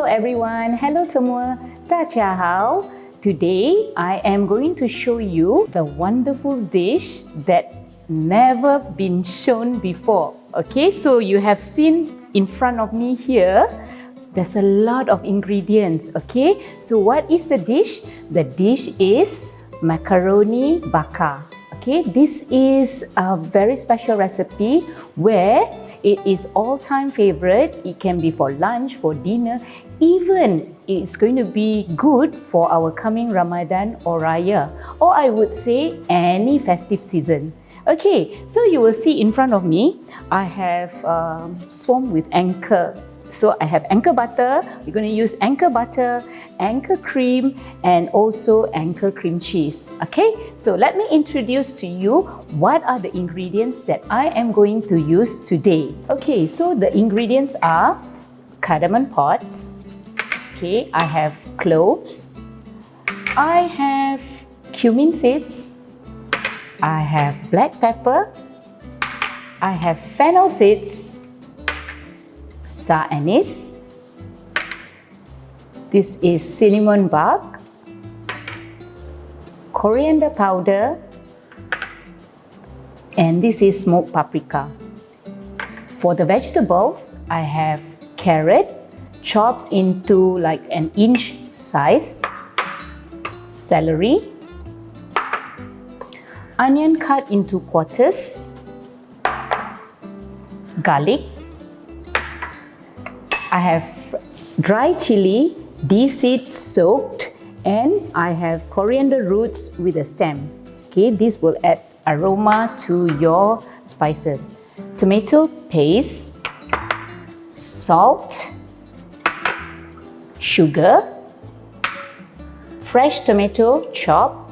everyone, hello semua, Tachahao. Today I am going to show you the wonderful dish that never been shown before. Okay, so you have seen in front of me here, there's a lot of ingredients. Okay, so what is the dish? The dish is macaroni bakar. Okay, this is a very special recipe where it is all-time favorite. It can be for lunch, for dinner, even it's going to be good for our coming Ramadan or Raya, or I would say any festive season. Okay, so you will see in front of me, I have swarmed with Anchor. So I have Anchor butter. We're going to use Anchor butter, Anchor cream, and also Anchor cream cheese. Okay, so let me introduce to you what are the ingredients that I am going to use today. Okay, so the ingredients are cardamom pods. Okay, I have cloves. I have cumin seeds. I have black pepper. I have fennel seeds. Star anise. This is cinnamon bark, coriander powder, and this is smoked paprika. For the vegetables, I have carrot chopped into like an inch size, celery, onion cut into quarters, garlic. I have dry chili, de-seed soaked, and I have coriander roots with a stem. Okay, this will add aroma to your spices. Tomato paste, salt, sugar, fresh tomato chop,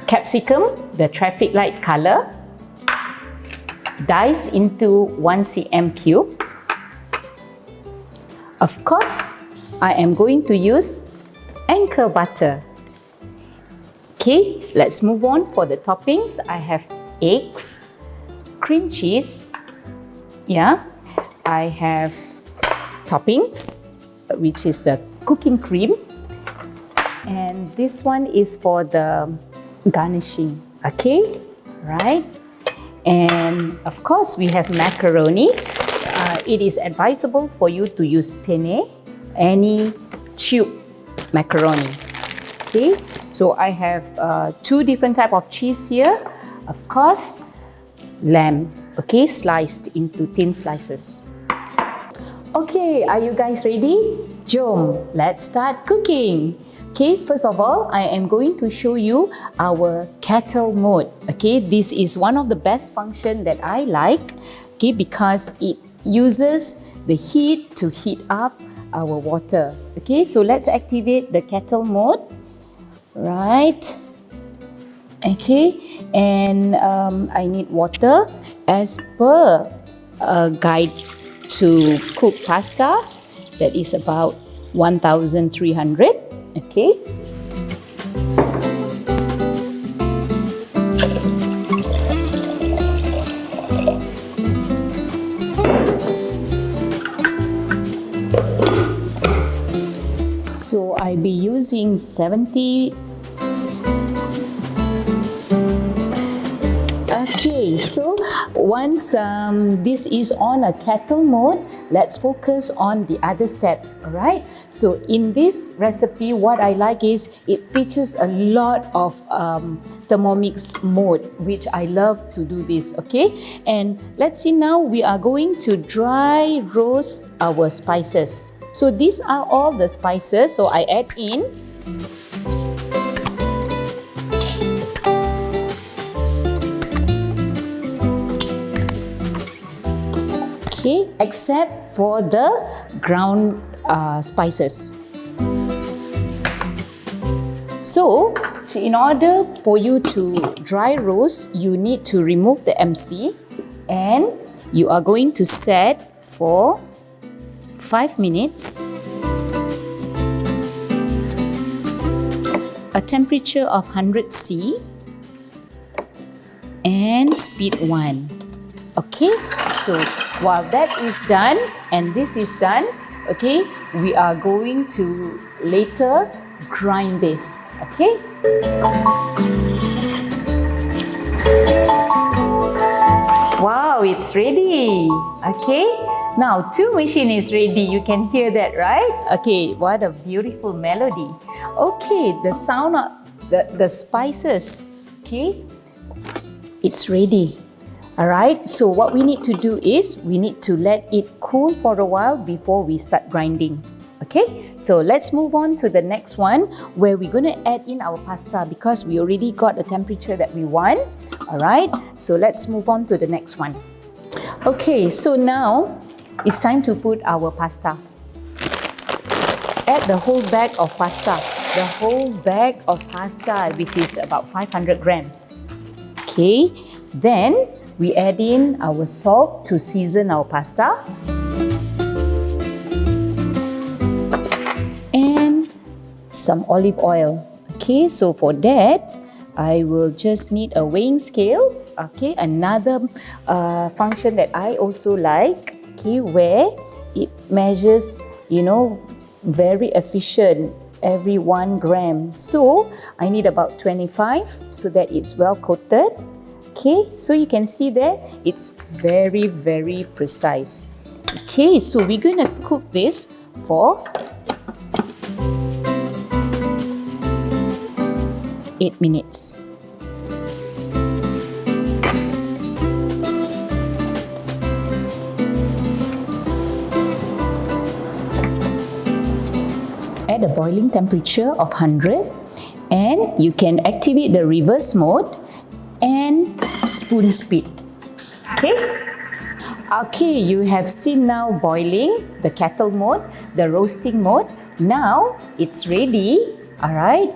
capsicum, the traffic light color, diced into 1 cm cube. Of course, I am going to use Anchor butter. Okay, let's move on for the toppings. I have eggs, cream cheese, I have toppings, which is the cooking cream, and this one is for the garnishing. Okay, right? And of course, we have macaroni. It is advisable for you to use penne, any tube macaroni. Okay, so I have two different type of cheese here. Of course, lamb, okay, sliced into thin slices. Okay, are you guys ready? Jom, let's start cooking. Okay, first of all, I am going to show you our kettle mode. Okay, this is one of the best function that I like, okay, because it uses the heat to heat up our water. Okay, so let's activate the kettle mode. Right. Okay, and I need water as per a guide to cook pasta. That is about 1,300. Okay. So I'll be using 70. Okay, so once this is on a kettle mode, let's focus on the other steps, alright? So in this recipe, what I like is it features a lot of Thermomix mode, which I love to do this, okay? And let's see now, we are going to dry roast our spices. So these are all the spices, so I add in okay, except for the ground spices. So, in order for you to dry roast, you need to remove the MC and you are going to set for 5 minutes. A temperature of 100°C and speed 1. Okay, so while that is done and this is done, okay, we are going to later grind this. Okay. Wow, it's ready. Okay. Now, two machine is ready. You can hear that, right? Okay, what a beautiful melody. Okay, the sound of the spices. Okay, it's ready. All right, so what we need to do is we need to let it cool for a while before we start grinding. Okay, so let's move on to the next one where we're going to add in our pasta because we already got the temperature that we want. All right, so let's move on to the next one. Okay, so now it's time to put our pasta. Add the whole bag of pasta. The whole bag of pasta, which is about 500 grams. Okay, then we add in our salt to season our pasta. And some olive oil. Okay, so for that, I will just need a weighing scale. Okay, another function that I also like, okay, where it measures, very efficient every 1 gram. So I need about 25 so that it's well coated. Okay, so you can see there, it's very, very precise. Okay, so we're going to cook this for 8 minutes. At a boiling temperature of 100, and you can activate the reverse mode and spoon speed. Okay, you have seen now boiling, the kettle mode, the roasting mode. Now it's ready. All right.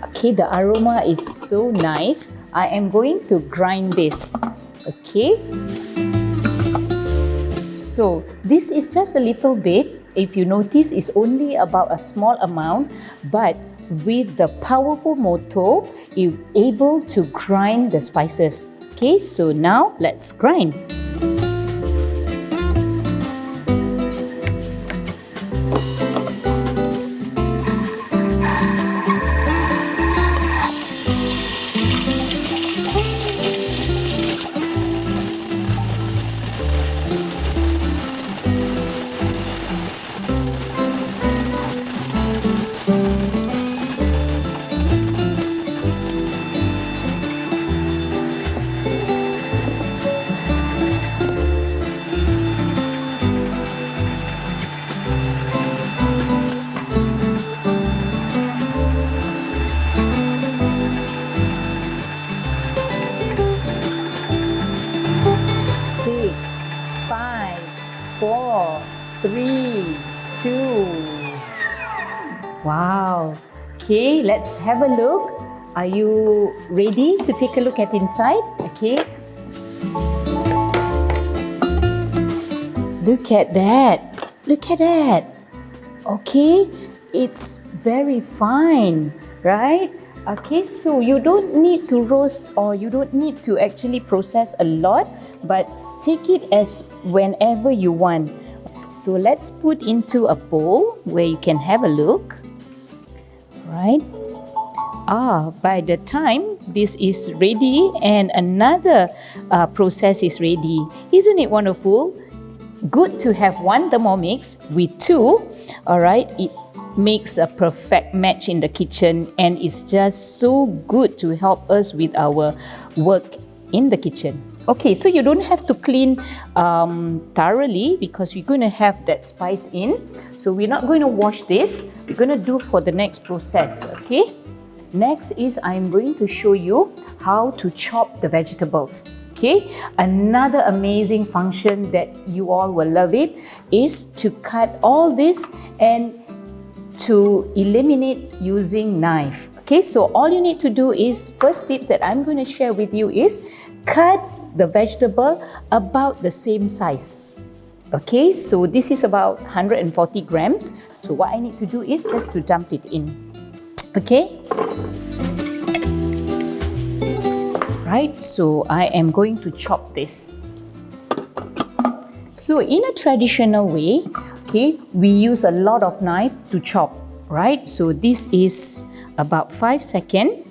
Okay, the aroma is so nice. I am going to grind this. Okay. So this is just a little bit. If you notice, it's only about a small amount, but with the powerful motor, you're able to grind the spices. Okay, so now let's grind. Wow. Okay, let's have a look. Are you ready to take a look at inside? Okay. Look at that. Look at that. Okay, it's very fine, right? Okay, so you don't need to roast or you don't need to actually process a lot, but take it as whenever you want. So let's put into a bowl where you can have a look. Right? By the time this is ready and another process is ready. Isn't it wonderful? Good to have one Thermomix with two. Alright, it makes a perfect match in the kitchen and it's just so good to help us with our work in the kitchen. Okay, so you don't have to clean thoroughly because we're going to have that spice in. So we're not going to wash this. We're going to do for the next process, okay? Next is I'm going to show you how to chop the vegetables, okay? Another amazing function that you all will love it is to cut all this and to eliminate using knife. Okay, so all you need to do is, first tips that I'm going to share with you is cut the vegetable about the same size. Okay, so this is about 140 grams. So what I need to do is just to dump it in. Okay. Alright, so I am going to chop this. So in a traditional way, okay, we use a lot of knife to chop, right? So this is about 5 seconds,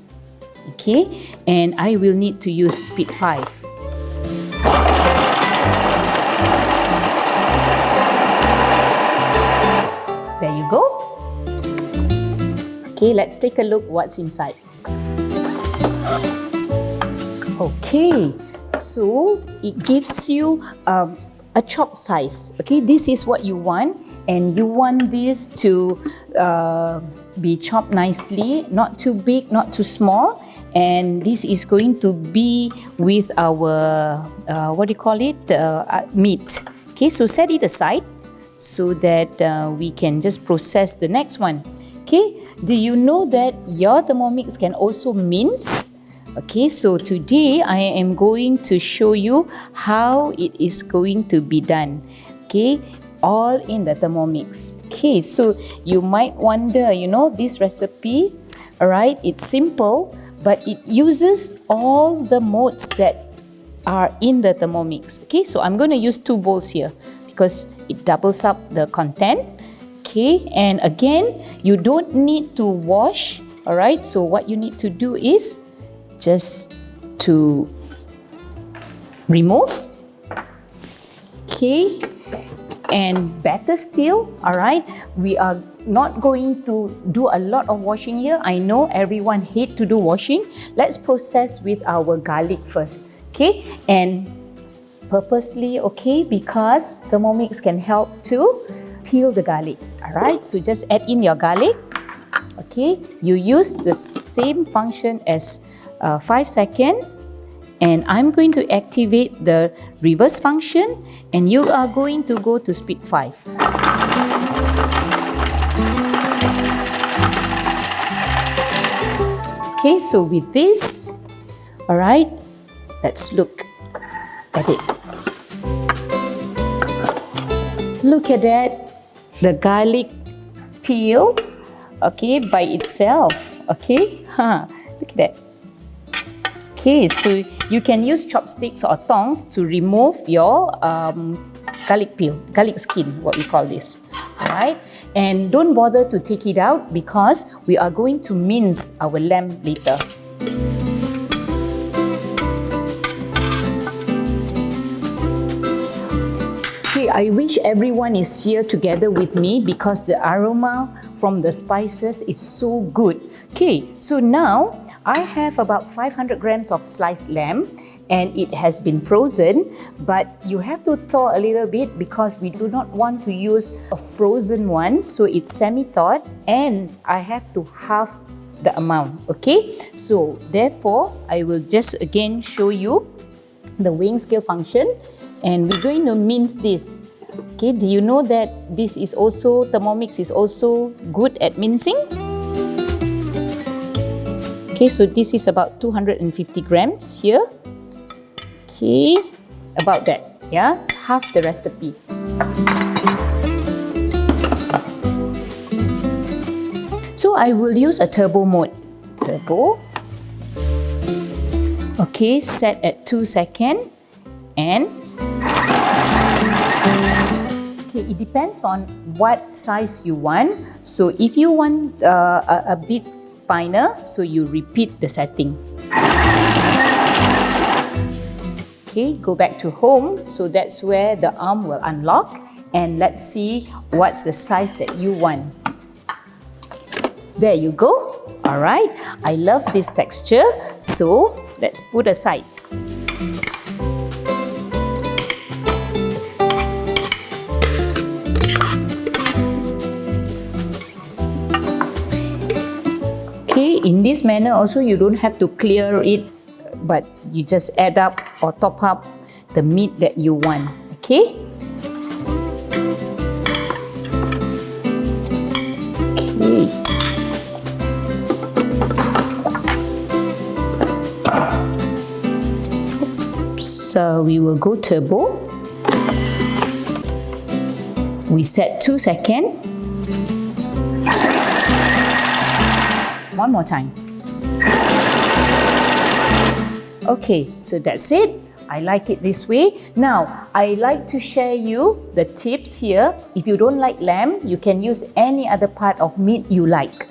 okay, and I will need to use speed 5. There you go. Okay, let's take a look what's inside. Okay, so it gives you a chop size. Okay, this is what you want, and you want this to be chopped nicely, not too big, not too small. And this is going to be with our what do you call it, meat. Okay, so set it aside so that we can just process the next one. Okay, do you know that your Thermomix can also mince? Okay, so today I am going to show you how it is going to be done. Okay, all in the Thermomix. Okay, so you might wonder, you know, this recipe, alright, it's simple, but it uses all the modes that are in the Thermomix. Okay, so I'm going to use 2 bowls here because it doubles up the content. Okay, and again, you don't need to wash, alright, so what you need to do is just to remove. Okay, and better still, alright, we are not going to do a lot of washing here. I know everyone hate to do washing. Let's process with our garlic first. Okay, and purposely, okay, because Thermomix can help to peel the garlic. Alright, so just add in your garlic. Okay, you use the same function as 5 seconds, and I'm going to activate the reverse function, and you are going to go to speed 5. Okay, so with this, alright, let's look at it. Look at that, the garlic peel, okay, by itself, okay, look at that. Okay, so you can use chopsticks or tongs to remove your garlic peel, garlic skin, what we call this, alright? And don't bother to take it out because we are going to mince our lamb later. Okay, I wish everyone is here together with me because the aroma from the spices is so good. Okay, so now I have about 500 grams of sliced lamb, and it has been frozen, but you have to thaw a little bit because we do not want to use a frozen one, so it's semi-thawed, and I have to half the amount. Okay, so therefore I will just again show you the weighing scale function, and we're going to mince this. Okay, do you know that this is also, Thermomix is also good at mincing? Okay, so this is about 250 grams here. Okay, about that, yeah, half the recipe. So I will use a turbo mode. Turbo. Okay, set at 2 seconds, and okay, it depends on what size you want. So if you want a bit finer, so you repeat the setting. Okay, go back to home, so that's where the arm will unlock, and let's see what's the size that you want. There you go. Alright, I love this texture, so let's put aside. Okay, in this manner also you don't have to clear it, but you just add up or top up the meat that you want. Okay? Okay. So we will go turbo. We set 2 seconds. One more time. Okay, so that's it. I like it this way. Now, I like to share you the tips here. If you don't like lamb, you can use any other part of meat you like.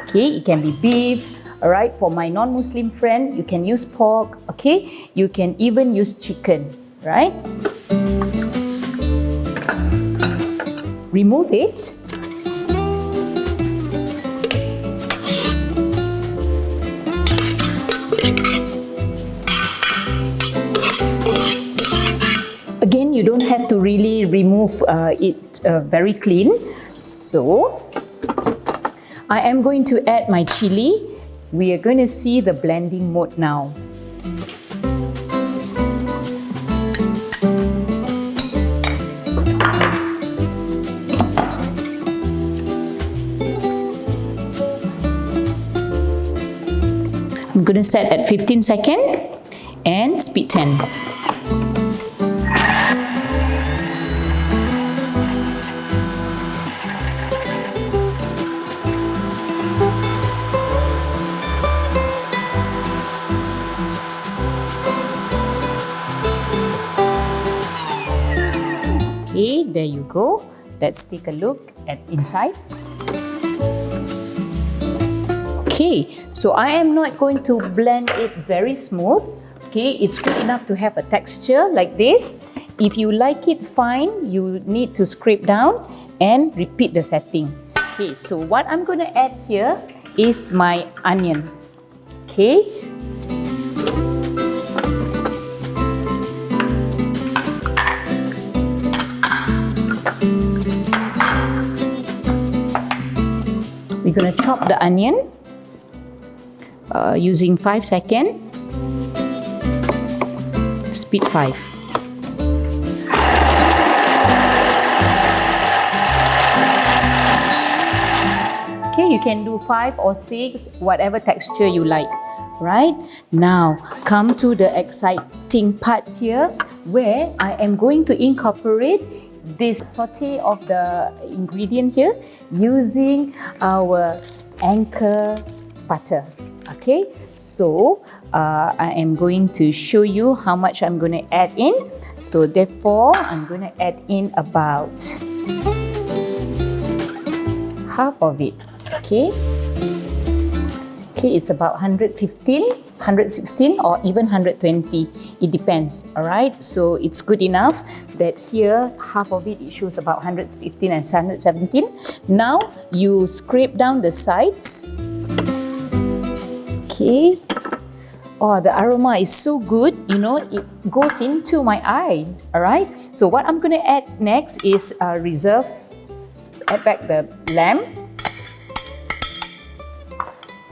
Okay, it can be beef. All right, for my non-Muslim friend, you can use pork. Okay, you can even use chicken, right? Remove it. Again, you don't have to really remove it very clean. So, I am going to add my chili. We are going to see the blending mode now. I'm going to set at 15 seconds and speed 10. Okay, there you go. Let's take a look at inside. Okay, so I am not going to blend it very smooth. Okay, it's good enough to have a texture like this. If you like it fine, you need to scrape down and repeat the setting. Okay, so what I'm going to add here is my onion. Okay. We're going to chop the onion using 5 seconds, speed 5. Okay, you can do 5 or 6, whatever texture you like, right? Now, come to the exciting part here where I am going to incorporate this saute of the ingredient here using our Anchor butter. Okay, so I am going to show you how much I'm going to add in. So therefore, I'm going to add in about half of it. Okay, it's about 115, 116 or even 120. It depends, all right? So it's good enough that here, half of it shows about 115 and 117. Now, you scrape down the sides. Okay. Oh, the aroma is so good, you know, it goes into my eye, all right? So what I'm going to add next is add back the lamb.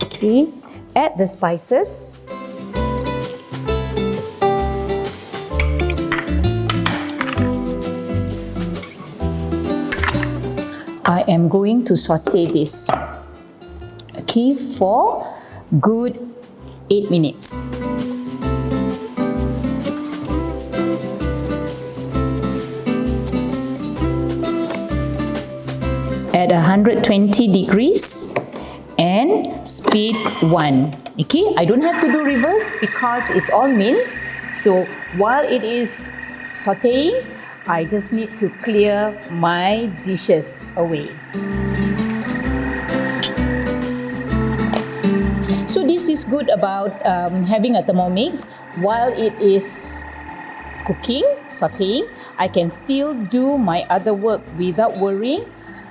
Okay, add the spices. I am going to saute this, okay, for good 8 minutes. At 120 degrees and speed 1. Okay, I don't have to do reverse because it's all minced. So while it is sauteing, I just need to clear my dishes away. So this is good about having a Thermomix. While it is cooking, sauteing, I can still do my other work without worrying,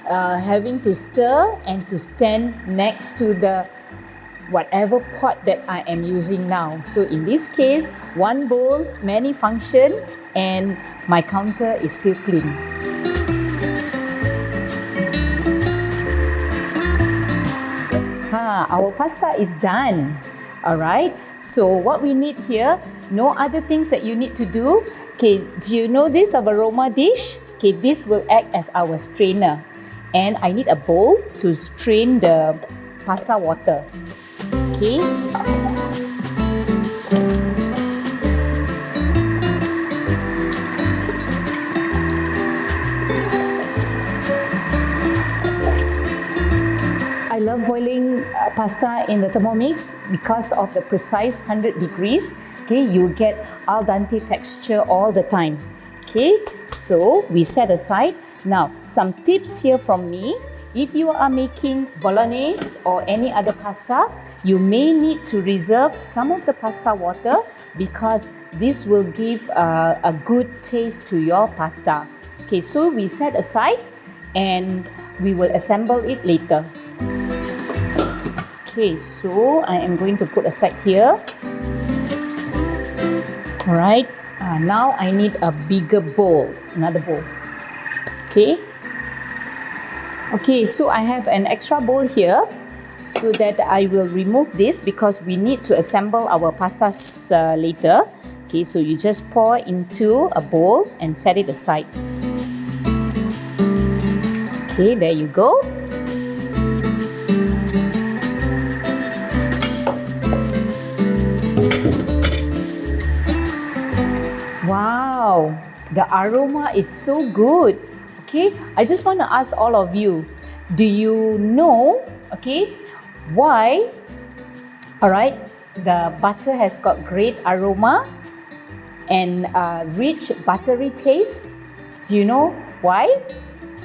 having to stir and to stand next to the whatever pot that I am using now. So in this case, one bowl, many function, and my counter is still clean. Our pasta is done. Alright, so what we need here, no other things that you need to do. Okay, do you know this, our aroma dish? Okay, this will act as our strainer. And I need a bowl to strain the pasta water. Okay. I love boiling pasta in the Thermomix because of the precise 100 degrees. Okay, you get al dente texture all the time. Okay, so we set aside. Now, some tips here from me. If you are making bolognese or any other pasta, you may need to reserve some of the pasta water because this will give a good taste to your pasta. Okay, so we set aside and we will assemble it later. Okay, so I am going to put aside here. Alright, now I need a bigger bowl, another bowl. Okay, so I have an extra bowl here so that I will remove this because we need to assemble our pastas later. Okay, so you just pour into a bowl and set it aside. Okay, there you go. Wow, the aroma is so good. Okay, I just want to ask all of you, do you know, okay, why, alright, the butter has got great aroma and rich buttery taste? Do you know why?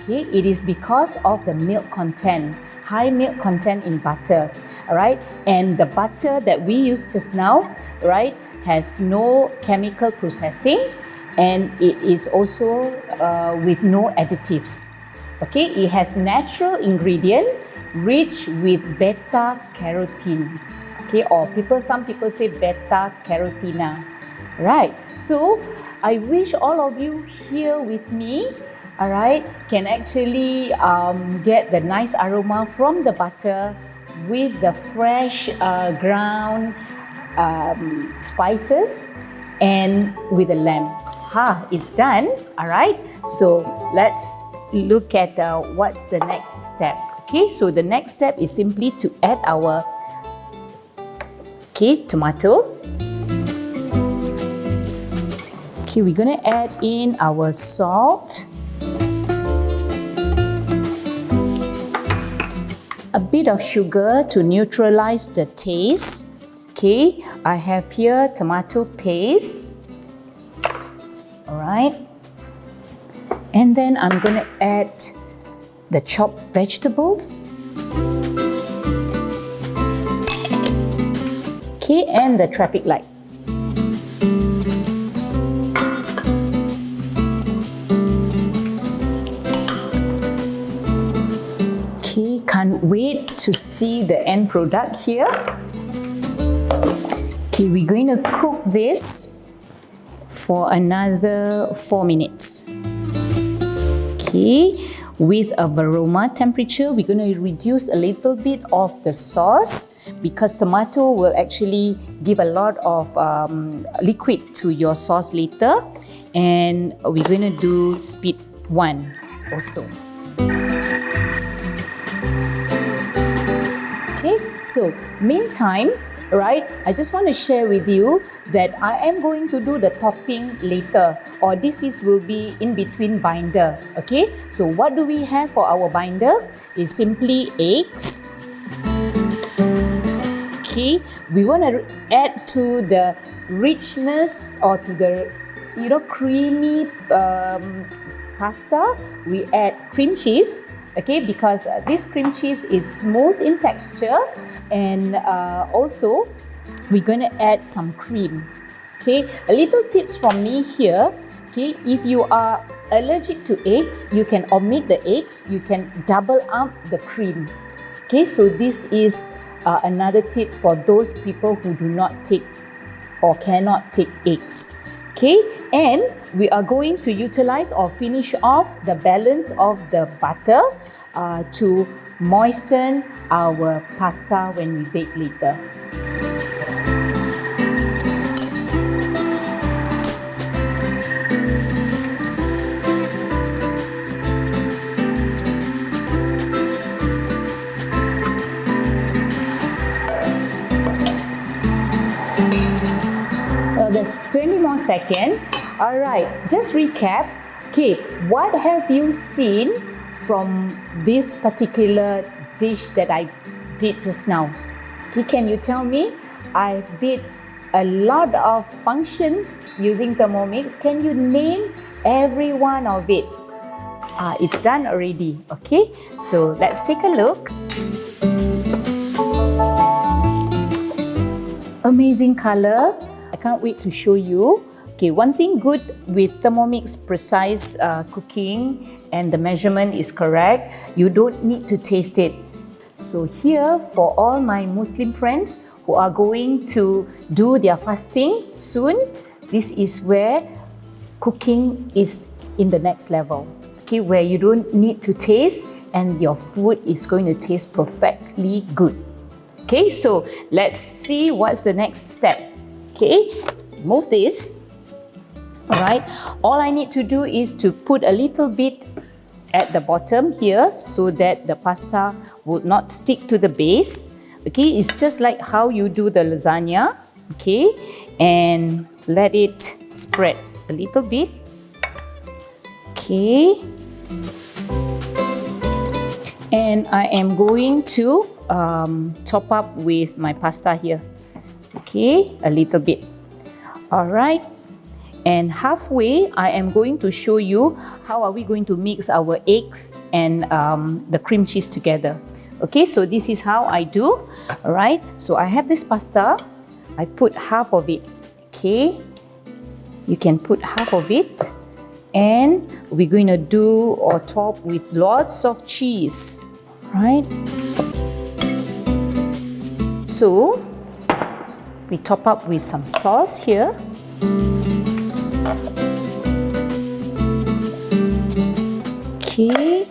Okay, it is because of the milk content, high milk content in butter, alright, and the butter that we used just now, right, has no chemical processing. And it is also with no additives. Okay, it has natural ingredient rich with beta carotene. Okay, or some people say beta carotina. Right. So I wish all of you here with me, all right, can actually get the nice aroma from the butter with the fresh ground spices and with the lamb. It's done. All right, so let's look at what's the next step. Okay, so the next step is simply to add our tomato. Okay, we're gonna add in our salt, a bit of sugar to neutralize the taste. Okay, I have here tomato paste. Alright, and then I'm going to add the chopped vegetables. Okay, and the traffic light. Okay, can't wait to see the end product here. Okay, we're going to cook this for another 4 minutes. Okay, with a varoma temperature, we're going to reduce a little bit of the sauce because tomato will actually give a lot of liquid to your sauce later, and we're going to do speed 1 also. Okay, so meantime, right, I just want to share with you that I am going to do the topping later, or this will be in between binder. Okay, so what do we have for our binder is simply eggs. Okay, we want to add to the richness or to the creamy pasta. We add cream cheese. Okay, because this cream cheese is smooth in texture, and also we're going to add some cream. Okay, a little tips from me here. Okay, if you are allergic to eggs, you can omit the eggs, you can double up the cream. Okay, so this is another tips for those people who do not take or cannot take eggs. Okay, and we are going to utilize or finish off the balance of the butter to moisten our pasta when we bake later. There's 20 more seconds. All right, just recap. Okay, what have you seen from this particular dish that I did just now? Okay, can you tell me? I did a lot of functions using Thermomix. Can you name every one of it? It's done already. Okay, so let's take a look. Amazing color. I can't wait to show you. Okay, one thing good with Thermomix precise cooking and the measurement is correct, you don't need to taste it. So here, for all my Muslim friends who are going to do their fasting soon, this is where cooking is in the next level. Okay, where you don't need to taste and your food is going to taste perfectly good. Okay, so let's see what's the next step. Okay, move this. Alright, all I need to do is to put a little bit at the bottom here so that the pasta would not stick to the base. Okay, it's just like how you do the lasagna. Okay, and let it spread a little bit. Okay, and I am going to top up with my pasta here. Okay, a little bit. Alright. And halfway, I am going to show you how are we going to mix our eggs and the cream cheese together. Okay, so this is how I do. Alright, so I have this pasta. I put half of it. Okay, you can put half of it. And we're going to do or top with lots of cheese. Right? So, we top up with some sauce here. Okay,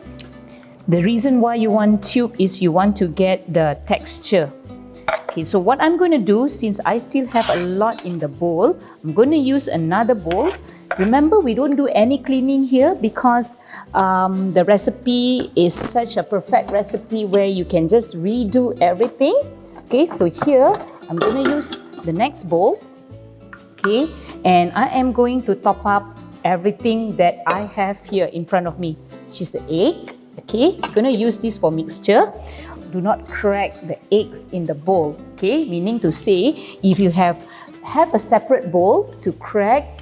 the reason why you want tube is you want to get the texture. Okay, so what I'm going to do, since I still have a lot in the bowl, I'm going to use another bowl. Remember, we don't do any cleaning here because the recipe is such a perfect recipe where you can just redo everything. Okay, so here I'm going to use the next bowl. Okay, and I am going to top up everything that I have here in front of me, which is the egg. Okay, I'm going to use this for mixture. Do not crack the eggs in the bowl. Okay, meaning to say, if you have a separate bowl to crack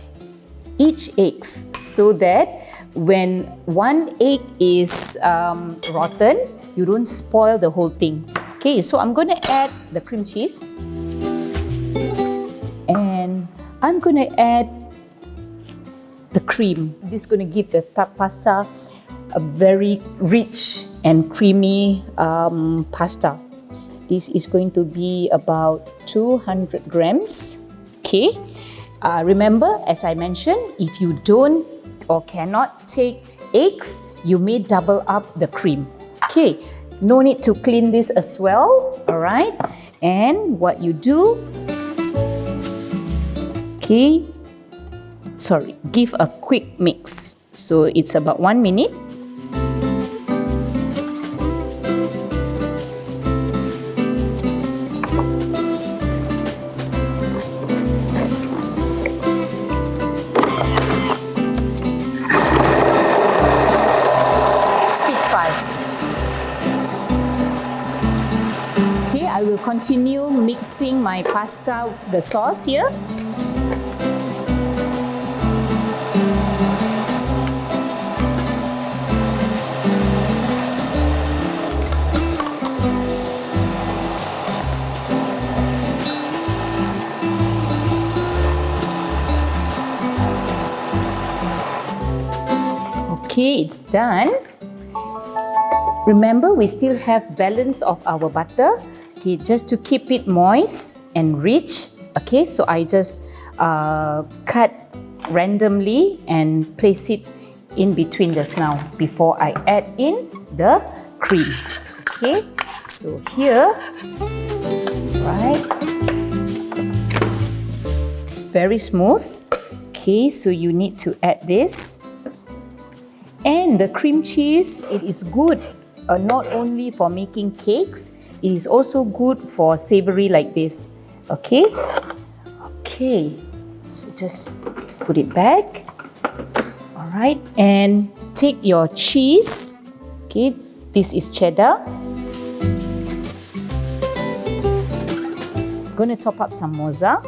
each egg so that when one egg is rotten, you don't spoil the whole thing. Okay, so I'm going to add the cream cheese. And I'm going to add the cream. This is going to give the pasta a very rich and creamy pasta. This is going to be about 200 grams. Okay. Remember, as I mentioned, if you don't or cannot take eggs, you may double up the cream. Okay. No need to clean this as well. All right. And what you do, okay, give a quick mix. So it's about 1 minute. Speed 5. Okay, I will continue mixing my pasta, the sauce here. Okay, it's done. Remember, we still have balance of our butter. Okay, just to keep it moist and rich. Okay, so I just cut randomly and place it in between just now before I add in the cream. Okay, so here, right, it's very smooth. Okay, so you need to add this. And the cream cheese, it is good not only for making cakes, it is also good for savory like this. Okay? Okay, so just put it back. Alright, and take your cheese. Okay, this is cheddar. I'm going to top up some mozzarella.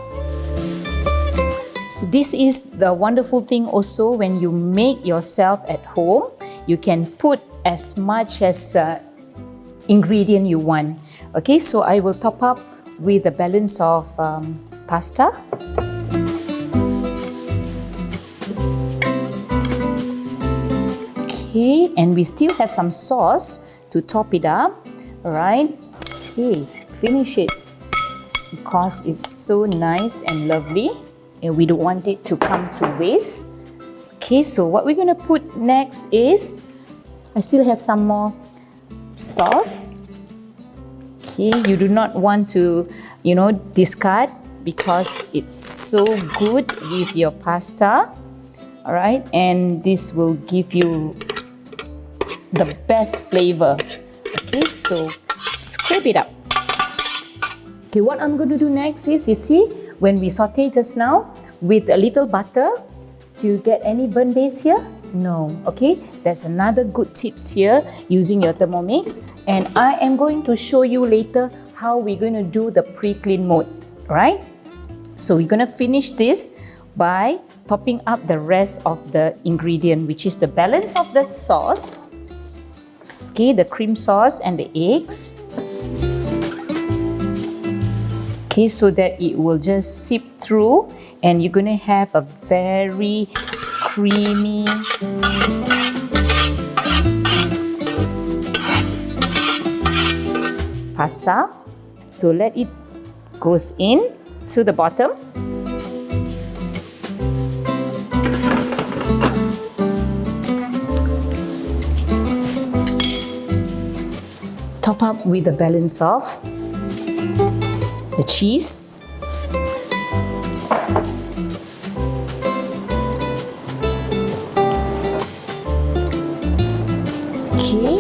So this is the wonderful thing also when you make yourself at home. You can put as much as ingredient you want. Okay, so I will top up with a balance of pasta. Okay, and we still have some sauce to top it up. Alright, okay, finish it because it's so nice and lovely and we don't want it to come to waste. Okay, so what we're going to put next is, I still have some more sauce. Okay, you do not want to, discard because it's so good with your pasta. Alright, and this will give you the best flavor. Okay, so scrape it up. Okay, what I'm going to do next is, you see, when we saute just now with a little butter, do you get any burnt base here? No. Okay, there's another good tips here using your Thermomix, and I am going to show you later how we're going to do the pre-clean mode. Right? So we're going to finish this by topping up the rest of the ingredient, which is the balance of the sauce. Okay, the cream sauce and the eggs. Okay, so that it will just seep through and you're going to have a very creamy pasta. So let it goes in to the bottom. Top up with the balance of the cheese. Okay.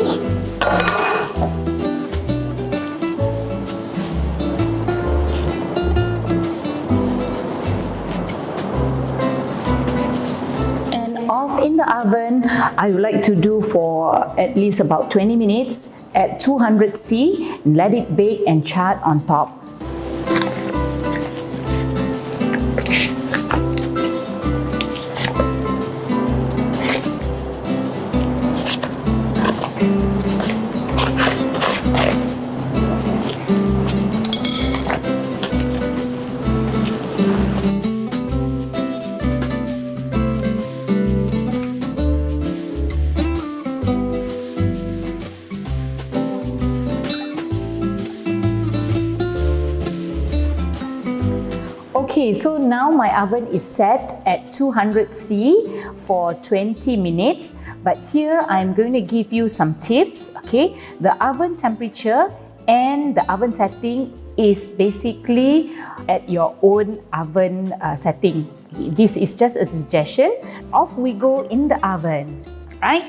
And off in the oven, I would like to do for at least about 20 minutes at 200°C. Let it bake and chat on top. Okay, so now my oven is set at 200°C for 20 minutes. But here I'm going to give you some tips. Okay, the oven temperature and the oven setting is basically at your own oven setting. This is just a suggestion. Off we go in the oven, right?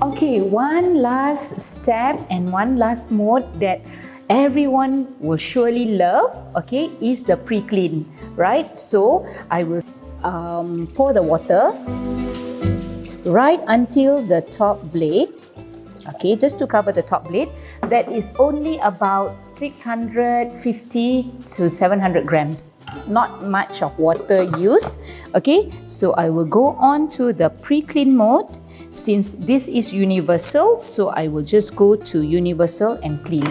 Okay, one last step and one last mode that everyone will surely love, okay, is the pre-clean, right? So I will pour the water right until the top blade, okay, just to cover the top blade. That is only about 650 to 700 grams. Not much of water used. Okay, so I will go on to the pre-clean mode. Since this is universal, so I will just go to universal and clean.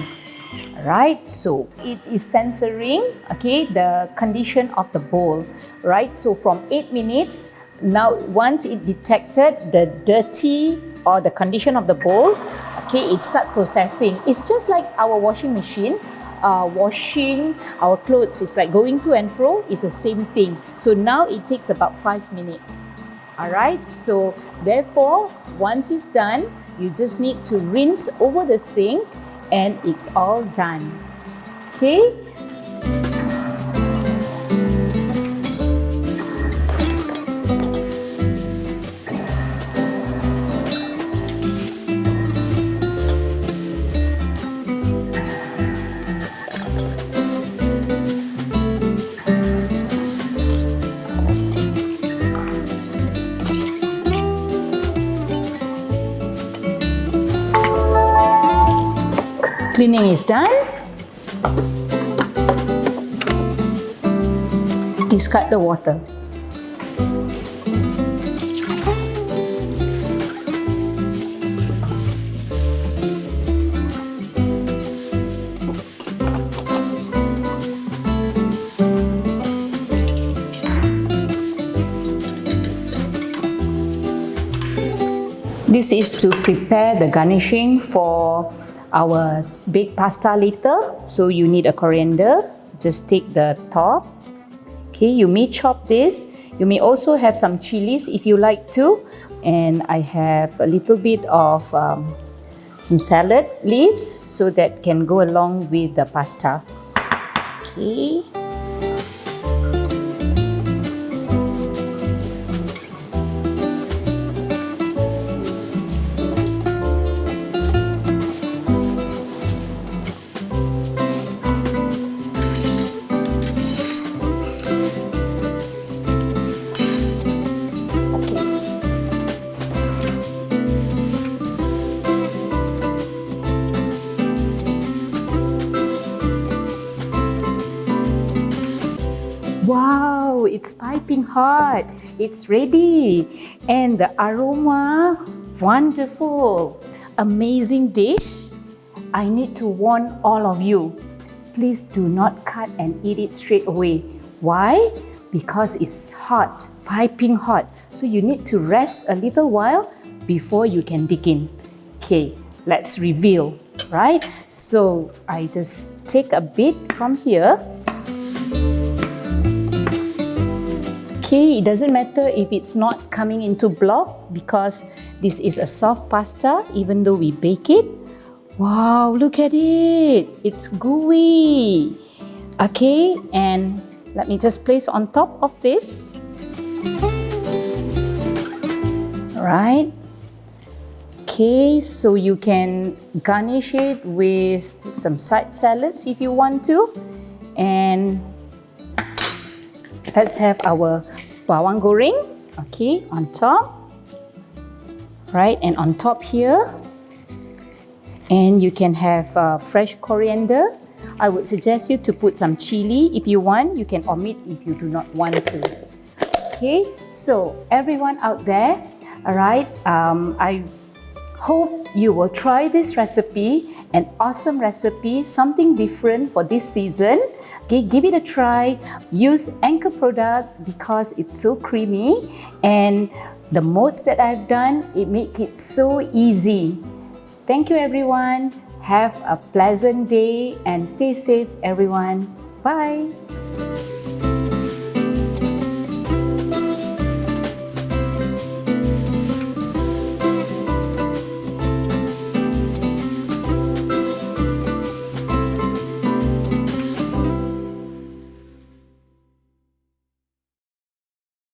Alright, so it is censoring, okay, the condition of the bowl. Right, so from 8 minutes, now once it detected the dirty or the condition of the bowl, okay, it start processing. It's just like our washing machine. Washing our clothes is like going to and fro, is the same thing. So now it takes about 5 minutes. Alright, so therefore, once it's done, you just need to rinse over the sink and it's all done. Okay? cleaning is done. Discard the water. This is to prepare the garnishing for our baked pasta later. So you need a coriander. Just take the top. Okay, you may chop this. You may also have some chilies if you like to. And I have a little bit of some salad leaves so that can go along with the pasta. Okay. Wow, it's piping hot. It's ready. And the aroma, wonderful. Amazing dish. I need to warn all of you. Please do not cut and eat it straight away. Why? Because it's hot, piping hot. So you need to rest a little while before you can dig in. Okay, let's reveal, right? So I just take a bit from here. Okay, it doesn't matter if it's not coming into block because this is a soft pasta even though we bake it. Wow, look at it. It's gooey. Okay, and let me just place on top of this. Alright. Okay, so you can garnish it with some side salads if you want to. And let's have our bawang goreng, okay, on top. Right, and on top here. And you can have fresh coriander. I would suggest you to put some chili if you want. You can omit if you do not want to. Okay, so everyone out there, alright, I hope you will try this recipe, an awesome recipe, something different for this season. Okay, give it a try. Use Anchor product because it's so creamy, and the modes that I've done, it make it so easy. Thank you everyone. Have a pleasant day and stay safe everyone. Bye.